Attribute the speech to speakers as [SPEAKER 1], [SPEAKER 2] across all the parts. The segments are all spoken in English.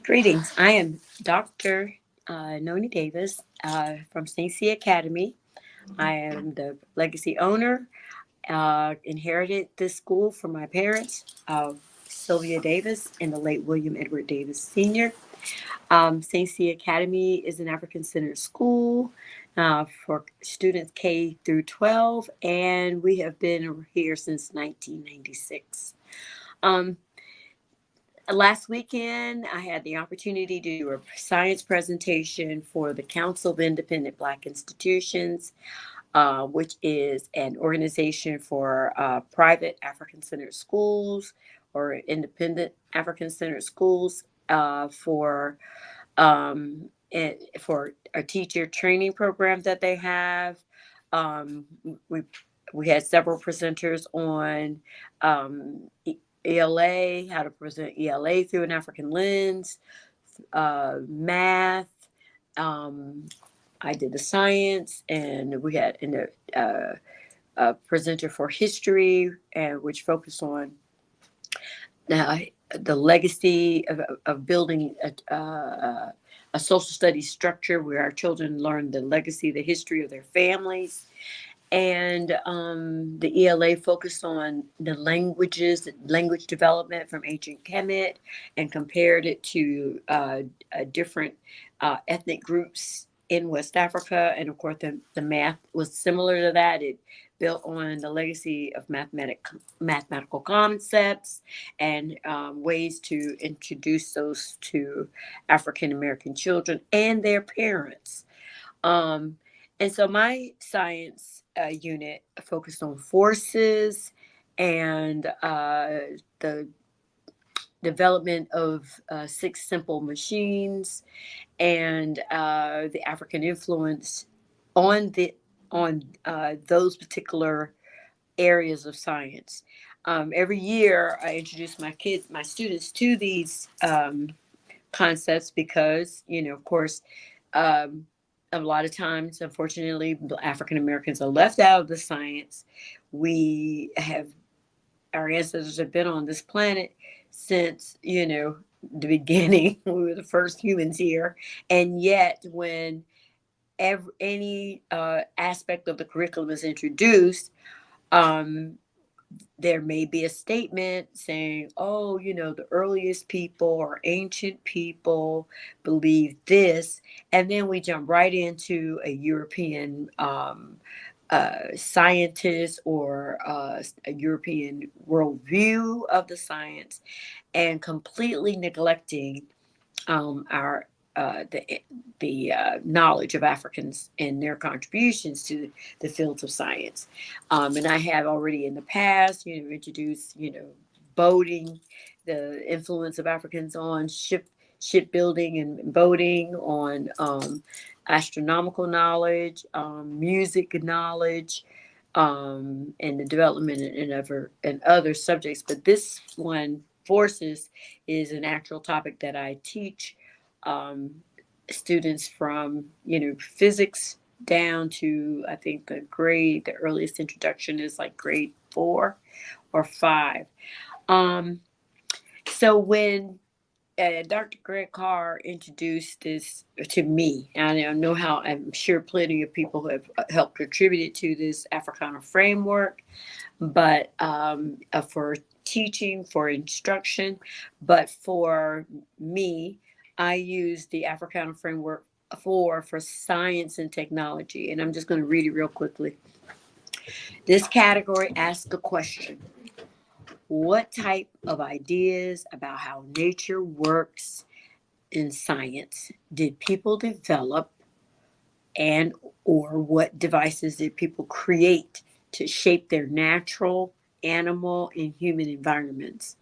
[SPEAKER 1] Greetings. I am Dr. Noni Davis from St. C Academy. I am the legacy owner. Inherited this school from my parents, Sylvia Davis and the late William Edward Davis Sr. St. C Academy is an African centered school for students K through 12, and we have been here since 1996. Um, Last weekend, I had the opportunity to do a science presentation for the Council of Independent Black Institutions, which is an organization for private African centered schools or independent African centered schools for a teacher training program that they have. Um, we we had several presenters on ELA, how to present ELA through an African lens, math. Um, I did the science, and we had a presenter for history, and which focused on uh, the legacy of building a social studies structure where our children learn the legacy, the history of their families. And the ELA focused on the languages, language development from ancient Kemet, and compared it to different ethnic groups in West Africa. And of course, the math was similar to that. It built on the legacy of mathematical concepts and ways to introduce those to African American children and their parents. Um, and so my science unit focused on forces and the development of six simple machines and the African influence on those particular areas of science. Every year, I introduce my students to these concepts because, of course, um, a lot of times, unfortunately, African Americans are left out of the science. We have Our ancestors have been on this planet since, the beginning. We were the first humans here, and yet when any aspect of the curriculum is introduced, um, there may be a statement saying, oh, the earliest people or ancient people believed this. And then we jump right into a European scientist or a European worldview of the science and completely neglecting our the knowledge of Africans and their contributions to the fields of science. And I have already in the past, introduced, boating, the influence of Africans on shipbuilding and boating, on astronomical knowledge, music knowledge, and the development and other subjects. But this one, forces, is an actual topic that I teach um, students from physics down to, I think, the earliest introduction is like grade 4 or 5. Um, so when Dr. Greg Carr introduced this to me, and I know how I'm sure plenty of people have helped contributed to this Africana framework, but for teaching, for instruction, but for me, I use the Africana framework for science and technology, and I'm just going to read it real quickly. This category asks the question: what type of ideas about how nature works in science did people develop, and or what devices did people create to shape their natural, animal, and human environments?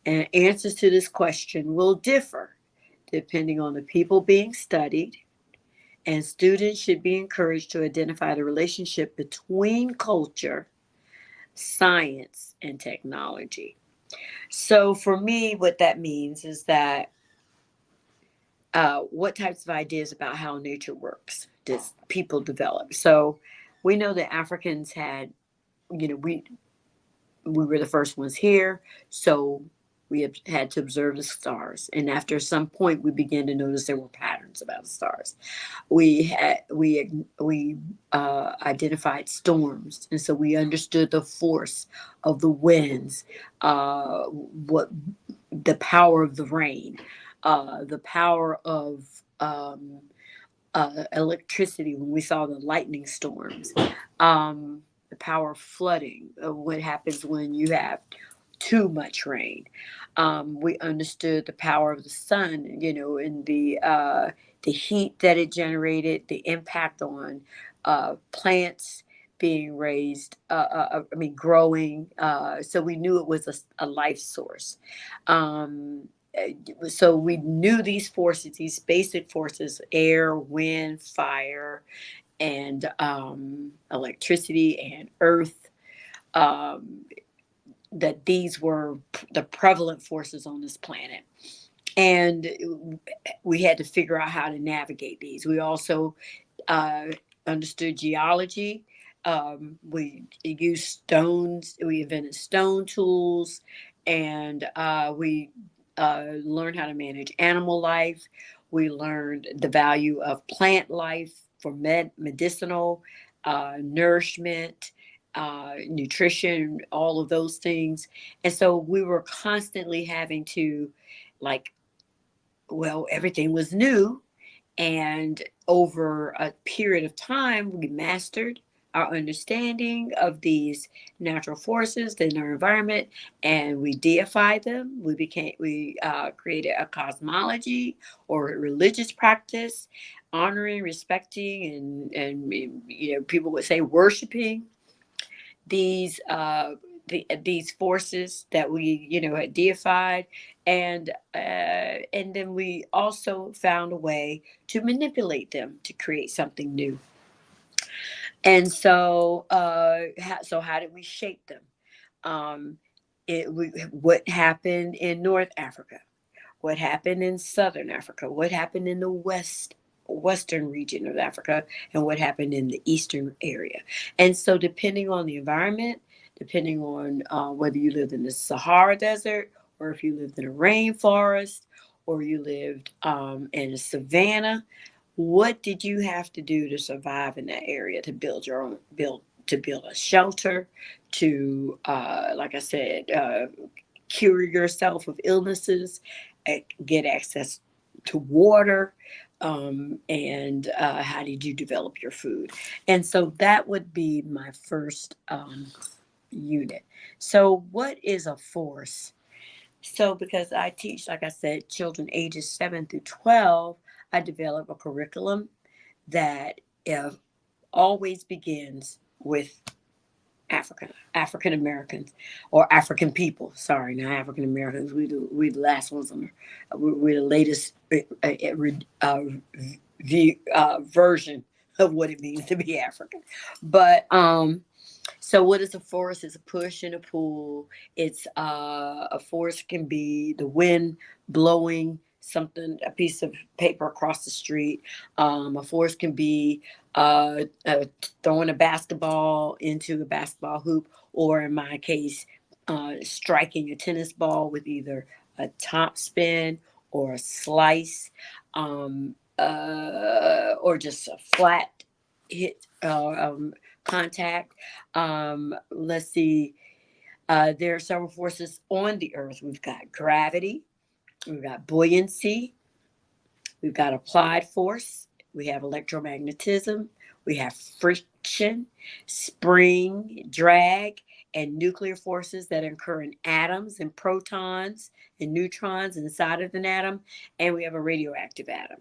[SPEAKER 1] And answers to this question will differ depending on the people being studied, and students should be encouraged to identify the relationship between culture, science, and technology. So for me, what that means is that what types of ideas about how nature works does people develop? So we know that Africans had, we were the first ones here. So we had to observe the stars. And after some point, we began to notice there were patterns about the stars. We identified storms, and so we understood the force of the winds, what the power of the rain, the power of electricity when we saw the lightning storms, the power of flooding, what happens when you have too much rain. We understood the power of the sun, and the heat that it generated, the impact on plants being raised, growing. So we knew it was a life source. Um, so we knew these forces, these basic forces: air, wind, fire, and electricity, and earth. Um, that these were the prevalent forces on this planet. And we had to figure out how to navigate these. We also uh, understood geology. We used stones. We invented stone tools, and we learned how to manage animal life. We learned the value of plant life for medicinal nourishment, nutrition, all of those things. And so we were constantly having to, like, well, everything was new, and over a period of time, we mastered our understanding of these natural forces in our environment, and we deified them. We created a cosmology or a religious practice, honoring, respecting, and people would say worshiping these these forces that we had deified, and then we also found a way to manipulate them to create something new. And so how did we shape them? What happened in North Africa, what happened in Southern Africa, what happened in the Western region of Africa, and what happened in the Eastern area. And so, depending on the environment, depending on whether you lived in the Sahara Desert, or if you lived in a rainforest, or you lived in a savanna, what did you have to do to survive in that area, to build your own build to build a shelter, to like I said, cure yourself of illnesses, get access to water, and how did you develop your food? And so that would be my first unit. So, what is a force? So, because I teach, like I said, children ages 7 through 12, I develop a curriculum that always begins with African Americans, or African people. Sorry, not African Americans. We the last ones on we're the latest version of what it means to be African. But so what is a force? It's a push and a pull. It's a force can be the wind blowing something, a piece of paper across the street. A force can be throwing a basketball into a basketball hoop, or in my case, striking a tennis ball with either a top spin or a slice, or just a flat hit, contact. Let's see. There are several forces on the earth. We've got gravity, we've got buoyancy, we've got applied force, we have electromagnetism, we have friction, spring, drag, and nuclear forces that occur in atoms and protons and neutrons inside of an atom, and we have a radioactive atom.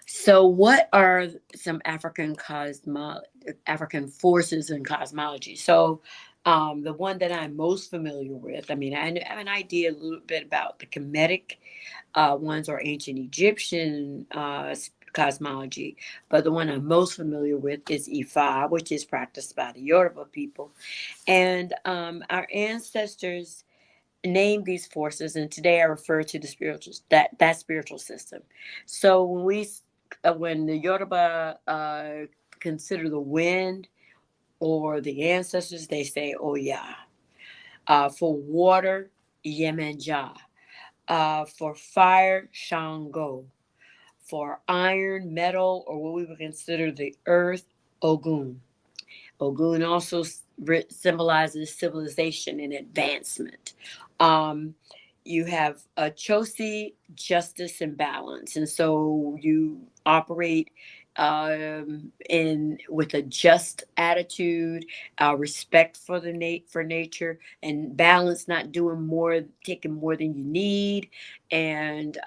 [SPEAKER 1] So, what are some African forces in cosmology? So, the one that I'm most familiar with, I mean, I have an idea a little bit about the Kemetic ones, or ancient Egyptian cosmology, but the one I'm most familiar with is Ifa, which is practiced by the Yoruba people. And our ancestors named these forces, and today I refer to the spiritual that spiritual system. So when the Yoruba consider the wind or the ancestors, they say, "Oh yeah." For water, Yemenja. For fire, Shango. For iron, metal, or what we would consider the earth, Ogun. Ogun also symbolizes civilization and advancement. Um, you have a Chosi, justice and balance, and so you operate in with a just attitude, respect for for nature, and balance, not doing more, taking more than you need, and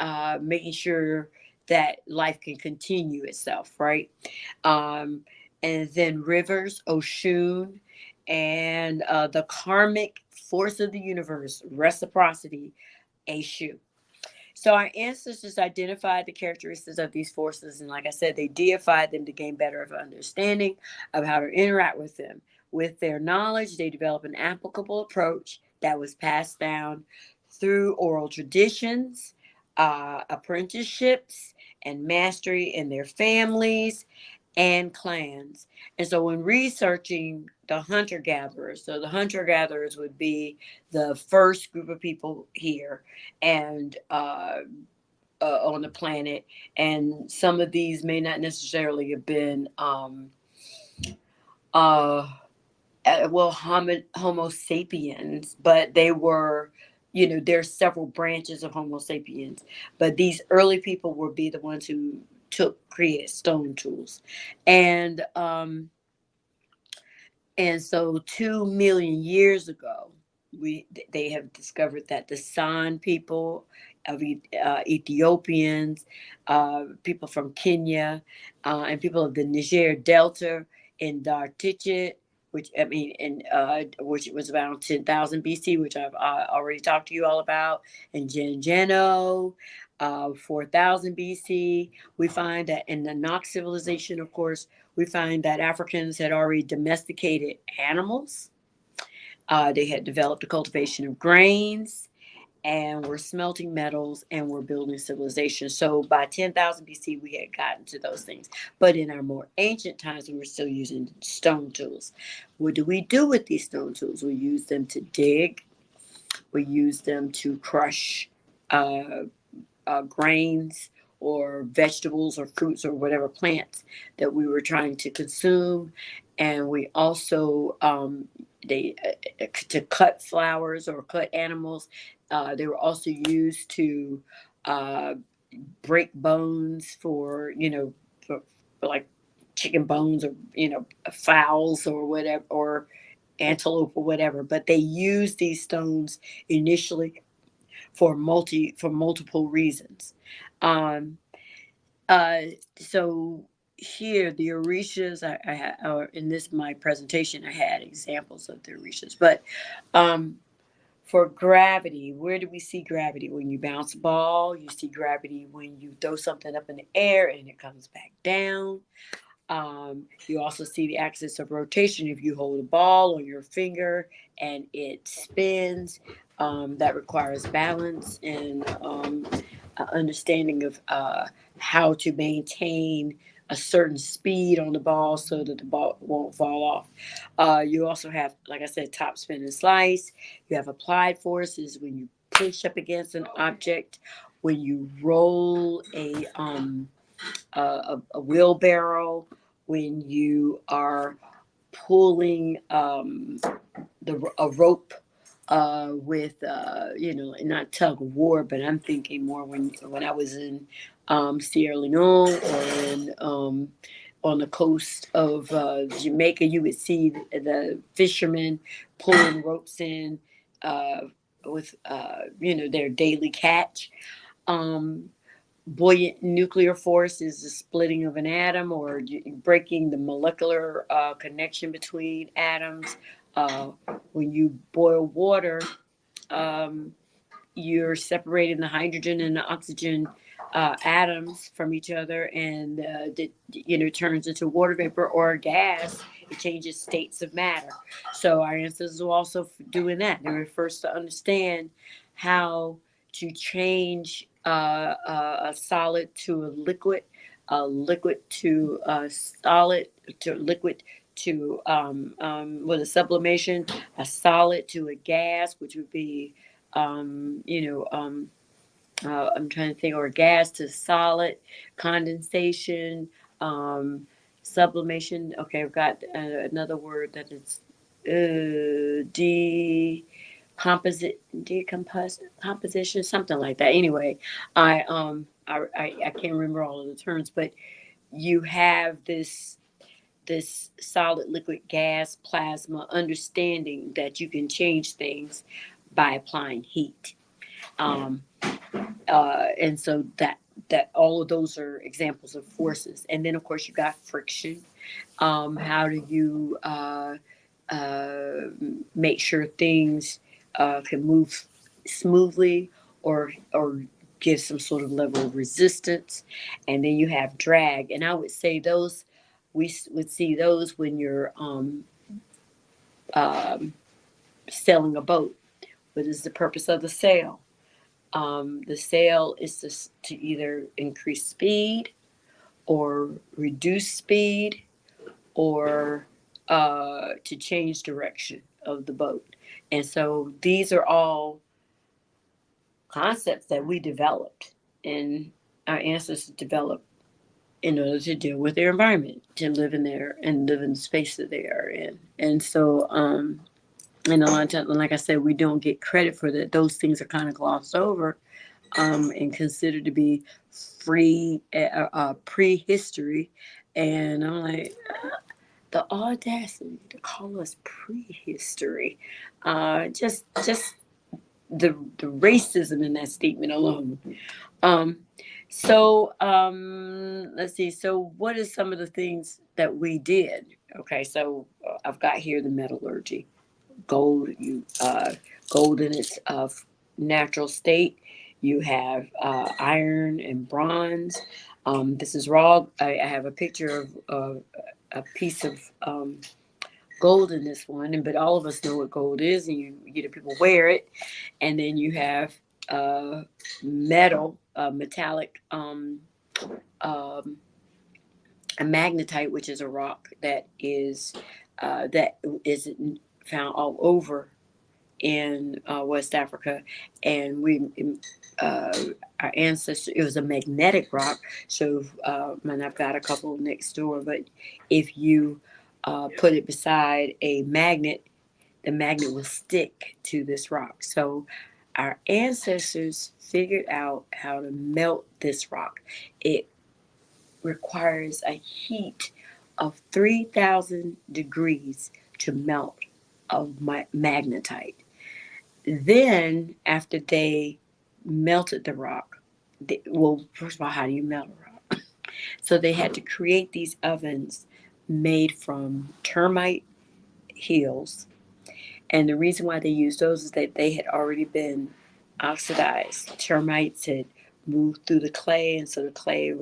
[SPEAKER 1] making sure that life can continue itself, right? Um, and then rivers, Oshun, and the karmic force of the universe, reciprocity, Eshu. So our ancestors identified the characteristics of these forces, and like I said, they deified them to gain better of understanding of how to interact with them. With their knowledge, they developed an applicable approach that was passed down through oral traditions, apprenticeships, and mastery in their families and clans. And so when researching the hunter gatherers, so the hunter gatherers would be the first group of people here, and on the planet, and some of these may not necessarily have been uh, well, Homo sapiens, but they were, there's several branches of Homo sapiens, but these early people would be the ones who created stone tools, and so 2 million years ago, they have discovered that the San people of Ethiopians, people from Kenya, and people of the Niger Delta in Dartichet, which I mean, which was around 10,000 BC, which I've already talked to you all about, and Gengeno, 4,000 BC. We find that in the Nox civilization, of course, we find that Africans had already domesticated animals. They had developed the cultivation of grains and were smelting metals and were building civilization. So by 10,000 BC, we had gotten to those things. But in our more ancient times, we were still using stone tools. What do we do with these stone tools? We use them to dig, we use them to crush uh, grains or vegetables or fruits or whatever plants that we were trying to consume, and we also they to cut flowers or cut animals. They were also used to uh, break bones for for like chicken bones, or fowls or whatever, or antelope or whatever. But they used these stones initially for multiple reasons. Um, uh, so here the orishas, I had, or in this my presentation, I had examples of the orishas, but um, for gravity, where do we see gravity? When you bounce a ball, you see gravity when you throw something up in the air and it comes back down. You also see the axis of rotation if you hold a ball on your finger and it spins. That requires balance and understanding of how to maintain a certain speed on the ball so that the ball won't fall off. You also have, like I said, top spin and slice. You have applied forces when you push up against an object, when you roll a wheelbarrow, when you are pulling a rope with not tug of war, but I'm thinking more when I was in Sierra Leone, or on the coast of Jamaica, you would see the fishermen pulling ropes in uh, with their daily catch. Um, Buoyant nuclear force is the splitting of an atom, or breaking the molecular connection between atoms. Uh, when you boil water, um, you're separating the hydrogen and the oxygen atoms from each other, and turns into water vapor or gas. It changes states of matter. So our ancestors were also doing that. They were first to understand how to change a solid to a liquid, a liquid to a solid, to liquid to with a sublimation, a solid to a gas, which would be you know, I'm trying to think, or gas to solid, condensation, um, sublimation. Okay, I've got another word that is decomposition, something like that. Anyway, I can't remember all of the terms, but you have this solid, liquid, gas, plasma understanding that you can change things by applying heat. Um, and so that all of those are examples of forces. And then of course you got friction. How do you uh, make sure things can move smoothly, or give some sort of level of resistance? And then you have drag, and I would say those would see those when you're um, sailing a boat. What is the purpose of the sail? The sail is to either increase speed or reduce speed, or to change direction of the boat. And so these are all concepts that we developed and our ancestors developed in order to deal with their environment, to live in there and live in the space that they are in. And so, and a lot of times, like I said, we don't get credit for that. Those things are kind of glossed over, and considered to be prehistory. And I'm like, the audacity to call us prehistory. Just the racism in that statement alone. Um, let's see. So, what are some of the things that we did? Okay, so I've got here the metallurgy, gold. Gold in its natural state. You have iron and bronze. This is raw. I have a picture of a piece of gold in this one, and but all of us know what gold is, and you get people wear it. And then you have uh, metal, metallic, um, a magnetite, which is a rock that is found all over in West Africa, and uh, our ancestors. It was a magnetic rock, so and I've got a couple next door. But if you put it beside a magnet, the magnet will stick to this rock. So our ancestors figured out how to melt this rock. It requires a heat of 3,000 degrees to melt of magnetite. Then, after they melted the rock, well, first of all, how do you melt a rock? So they had to create these ovens made from termite hills, and the reason why they used those is that they had already been oxidized. Termites had moved through the clay, and so the clay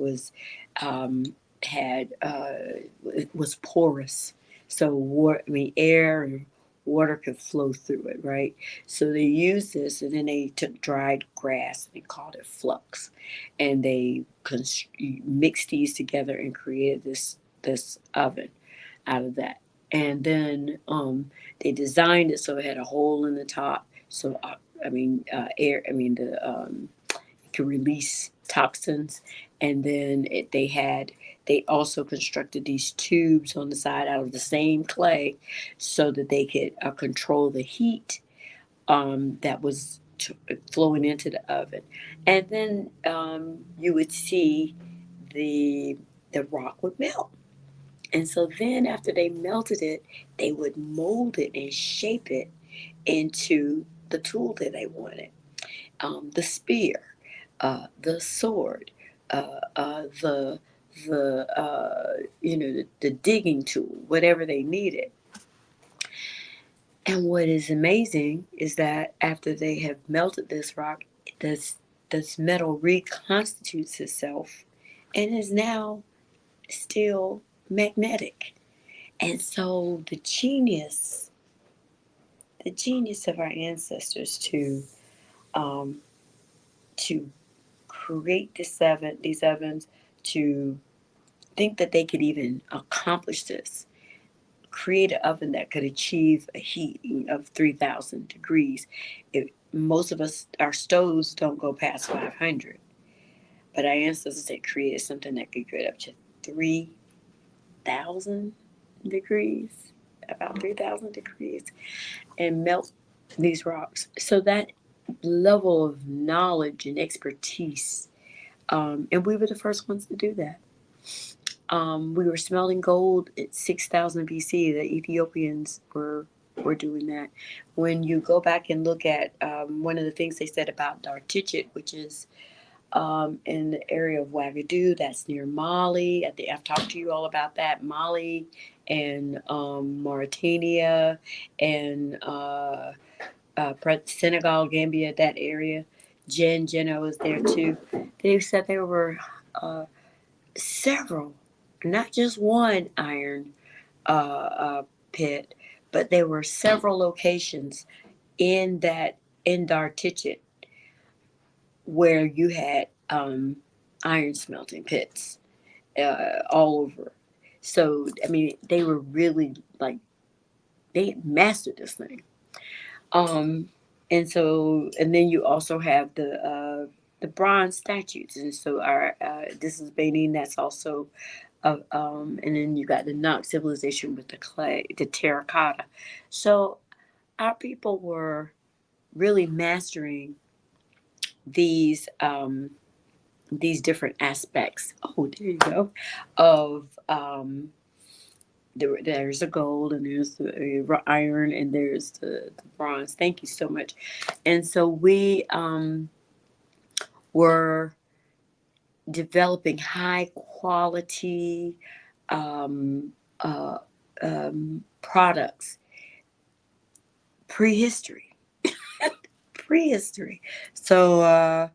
[SPEAKER 1] um, had it was porous. So air and water could flow through it, right? So they used this, and then they took dried grass and they called it flux, and they mixed these together and created this oven out of that. And then they designed it so it had a hole in the top. So air. I mean the it could release toxins. And then they also constructed these tubes on the side out of the same clay, so that they could control the heat that was flowing into the oven. And then you would see the the rock would melt. And so then, after they melted it, they would mold it and shape it into the tool that they wanted. The spear, the sword, the the digging tool, whatever they needed. And what is amazing is that after they have melted this rock, this this metal reconstitutes itself and is now still magnetic. And so the genius of our ancestors um, to create these ovens, to think that they could even accomplish this, create an oven that could achieve a heat of 3,000 degrees. It most of us, our stoves don't go past 500, but our ancestors had created something that could get up to 3,000 degrees, about 3,000 degrees, and melt these rocks. So that level of knowledge and expertise, and we were the first ones to do that. We were smelting gold at 6,000 BC. The Ethiopians were doing that. When you go back and look at one of the things they said about Dartichit, which is in the area of Ouagadougou, that's near Mali. I think I've talked to you all about that. Mali and Mauritania and Senegal, Gambia, that area. Geno is there too. They said there were uh, several, not just one iron pit, but there were several locations in that in Dartichit where you had iron smelting pits all over. So I mean, they were really like they mastered this thing. Um, and so and then you also have the bronze statues, and so our this is Benin. That's also and then you got the Nok civilization with the clay, the terracotta. So our people were really mastering these different aspects. Oh, there you go. Of there's the gold and there's the iron and there's the bronze. Thank you so much. And so we were developing high quality um, uh, products prehistory. Prehistory. So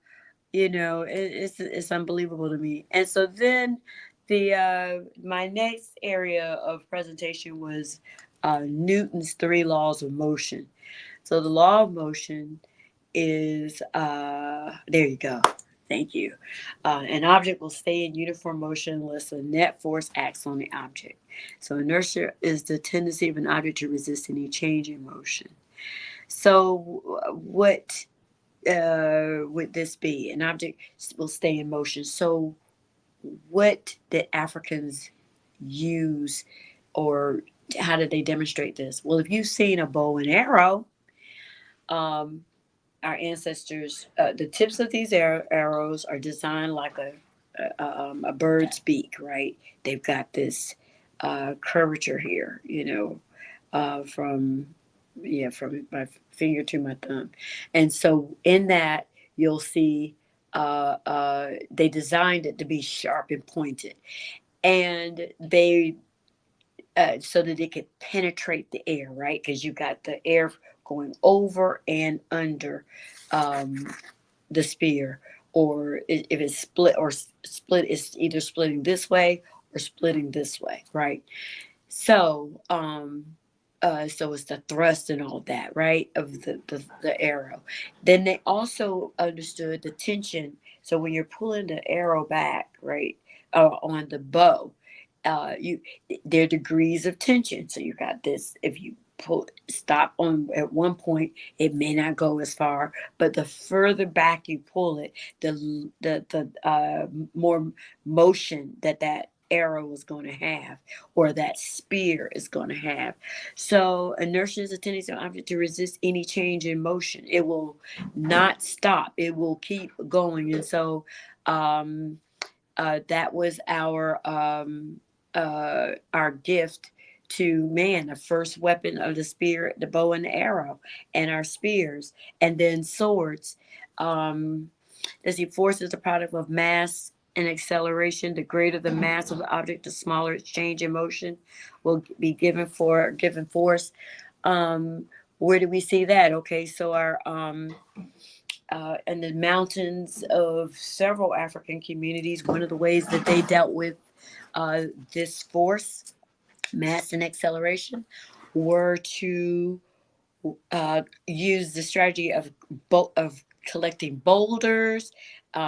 [SPEAKER 1] it's unbelievable to me. And so then the my next area of presentation was Newton's three laws of motion. So the law of motion is there you go. Thank you. An object will stay in uniform motion unless a net force acts on the object. So inertia is the tendency of an object to resist any change in motion. So what would this be? An object will stay in motion. So what did Africans use, or how did they demonstrate this? Well, if you've seen a bow and arrow, um, our ancestors, the tips of these arrows are designed like a bird's beak, right? They've got this curvature here, from from my finger to my thumb, and so in that you'll see they designed it to be sharp and pointed, and they so that it could penetrate the air, right? Because you got the air going over and under um, the spear, or if it's split or split, it's either splitting this way or splitting this way, right? So, so it's the thrust and all that, right, of the arrow. Then they also understood the tension. So when you're pulling the arrow back, right, on the bow, you there are degrees of tension. So you got this. If you pull stop on at one point, it may not go as far, but the further back you pull it, the more motion that arrow is going to have, or that spear is going to have. So inertia is a tendency of an object to resist any change in motion. It will not stop. It will keep going. And so that was our gift to man, the first weapon of the spirit, the bow and the arrow, and our spears, and then swords. Um, as he force is the product of mass and acceleration. The greater the mass of the object, the smaller its change in motion will be given force. Where do we see that? Okay, so our in the mountains of several African communities, one of the ways that they dealt with this force, mass and acceleration, were to use the strategy of collecting boulders,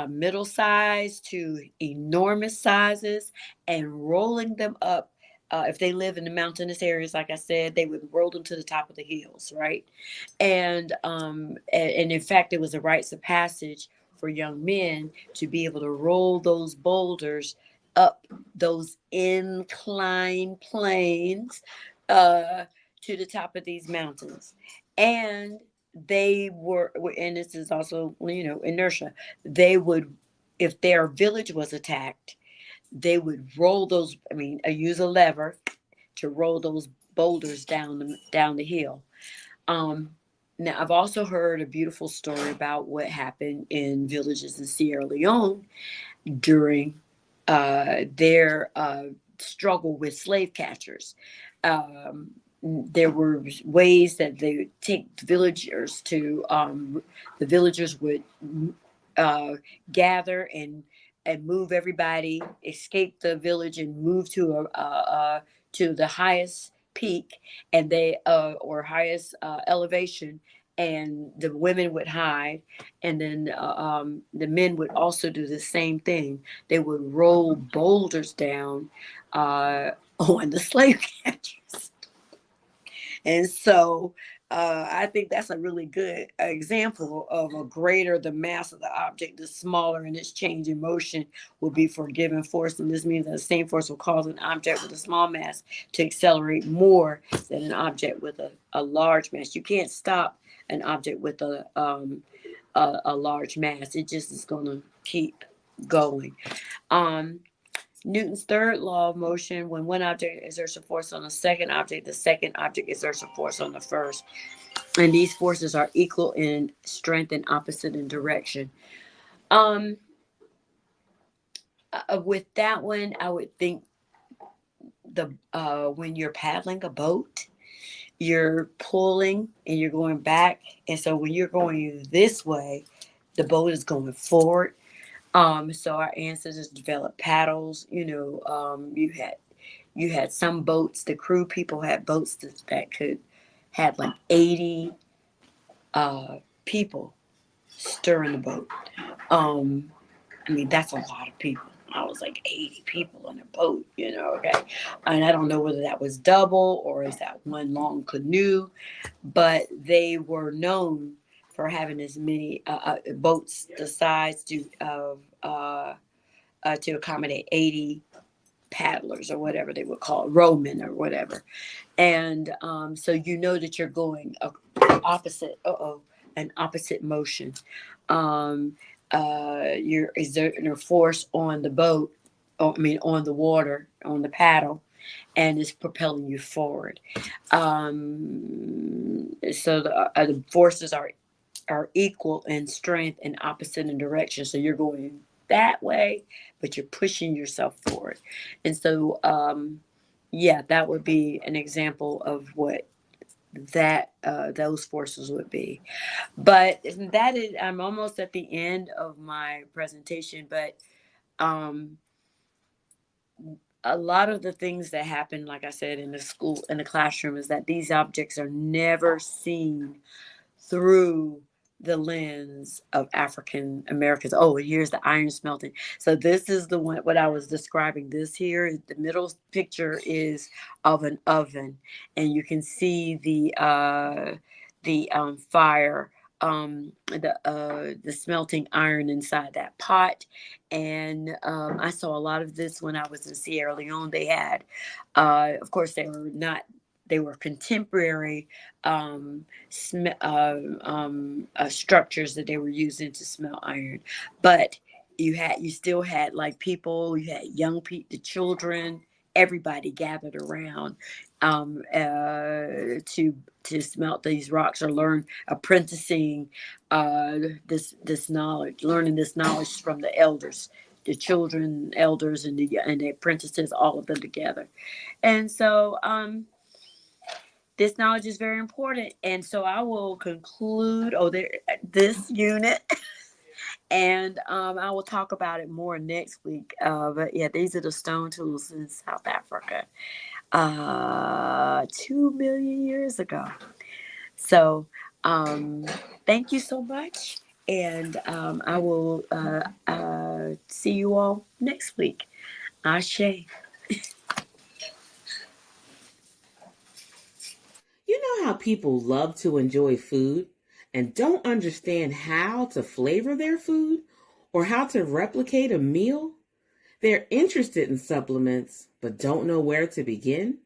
[SPEAKER 1] middle size to enormous sizes, and rolling them up if they live in the mountainous areas, like I said, they would roll them to the top of the hills, right? And in fact, it was a rites of passage for young men to be able to roll those boulders up those inclined planes uh, to the top of these mountains. And they were, and this is also, inertia. They would, if their village was attacked, they would roll those, use a lever to roll those boulders down the hill. Um, Now, I've also heard a beautiful story about what happened in villages in Sierra Leone during their struggle with slave catchers. Um, there were ways that they would take villagers to, the villagers would uh, gather and move everybody, escape the village and move to the highest peak and they or highest elevation, and the women would hide, and then the men would also do the same thing. They would roll boulders down on the slave catchers. And so I think that's a really good example of a greater the mass of the object, the smaller in its change in motion will be for a given force. And this means that the same force will cause an object with a small mass to accelerate more than an object with a large mass. You can't stop an object with a large mass. It just is going to keep going. Um, Newton's third law of motion: when one object exerts a force on the second object exerts a force on the first. And these forces are equal in strength and opposite in direction. Um, with that one, I would think the when you're paddling a boat, you're pulling and you're going back. And so when you're going this way, the boat is going forward. So our ancestors developed paddles. You had some boats. The crew people had boats that could had like 80 people stirring the boat. Um, that's a lot of people. I was like 80 people on a boat, okay. And I don't know whether that was double or is that one long canoe, but they were known for having as many boats the size to accommodate 80 paddlers or whatever they would call it, rowmen or whatever. And so that you're going opposite, an opposite motion. You're exerting a force on the boat, on the water, on the paddle, and it's propelling you forward. So the forces are equal in strength and opposite in direction. So you're going that way, but you're pushing yourself forward. And so, yeah, that would be an example of what that those forces would be. But that is, I'm almost at the end of my presentation, but um, a lot of the things that happen, like I said, in the classroom, is that these objects are never seen through the lens of African Americans. Oh, and here's the iron smelting. So this is the one what I was describing. This here, the middle picture is of an oven, and you can see the fire, the smelting iron inside that pot. And I saw a lot of this when I was in Sierra Leone. They had, of course, they were contemporary structures that they were using to smelt iron, but you still had like people, you had young people, the children, everybody gathered around to smelt these rocks or learn apprenticing this knowledge, learning this knowledge from the elders, the children, elders, and the apprentices, all of them together. And so this knowledge is very important. And so I will conclude this unit and I will talk about it more next week. But yeah, these are the stone tools in South Africa 2 million years ago. So thank you so much. And I will see you all next week. Ashe.
[SPEAKER 2] You know how people love to enjoy food and don't understand how to flavor their food or how to replicate a meal? They're interested in supplements but don't know where to begin?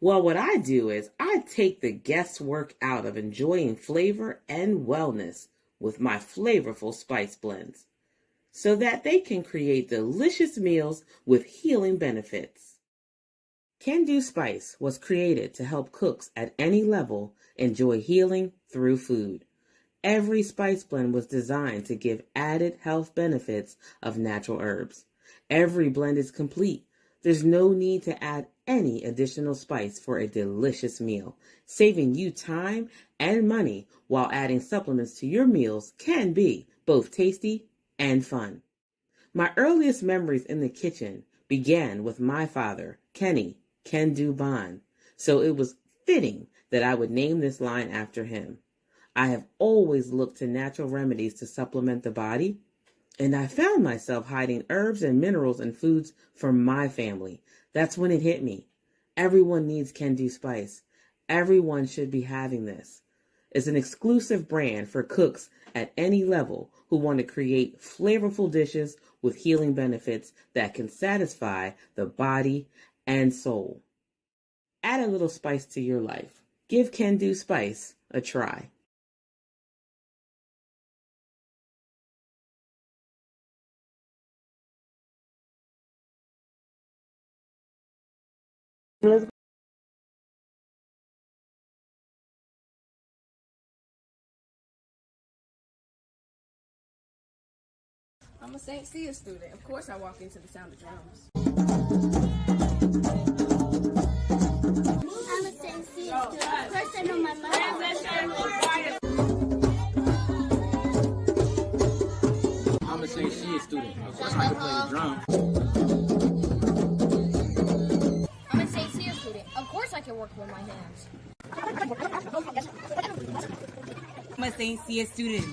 [SPEAKER 2] Well, what I do is I take the guesswork out of enjoying flavor and wellness with my flavorful spice blends so that they can create delicious meals with healing benefits. Can Do Spice was created to help cooks at any level enjoy healing through food. Every spice blend was designed to give added health benefits of natural herbs. Every blend is complete. There's no need to add any additional spice for a delicious meal. Saving you time and money while adding supplements to your meals can be both tasty and fun. My earliest memories in the kitchen began with my father, Kenny Can Do Bond, so it was fitting that I would name this line after him. I have always looked to natural remedies to supplement the body, and I found myself hiding herbs and minerals in foods for my family. That's when it hit me. Everyone needs Can Do Spice. Everyone should be having this. It's an exclusive brand for cooks at any level who want to create flavorful dishes with healing benefits that can satisfy the body and soul. Add a little spice to your life. Give Can Do Spice a try.
[SPEAKER 3] I'm a St. Cia student. Of course I walk into the sound of drums.
[SPEAKER 4] I'm a St. Cia student. Of course I know my mother.
[SPEAKER 5] I'm a St. Cia student. Of course I can play the drum.
[SPEAKER 3] I'm a St. Cia student. Of course I can work with my hands.
[SPEAKER 6] I'm a St. Cia student.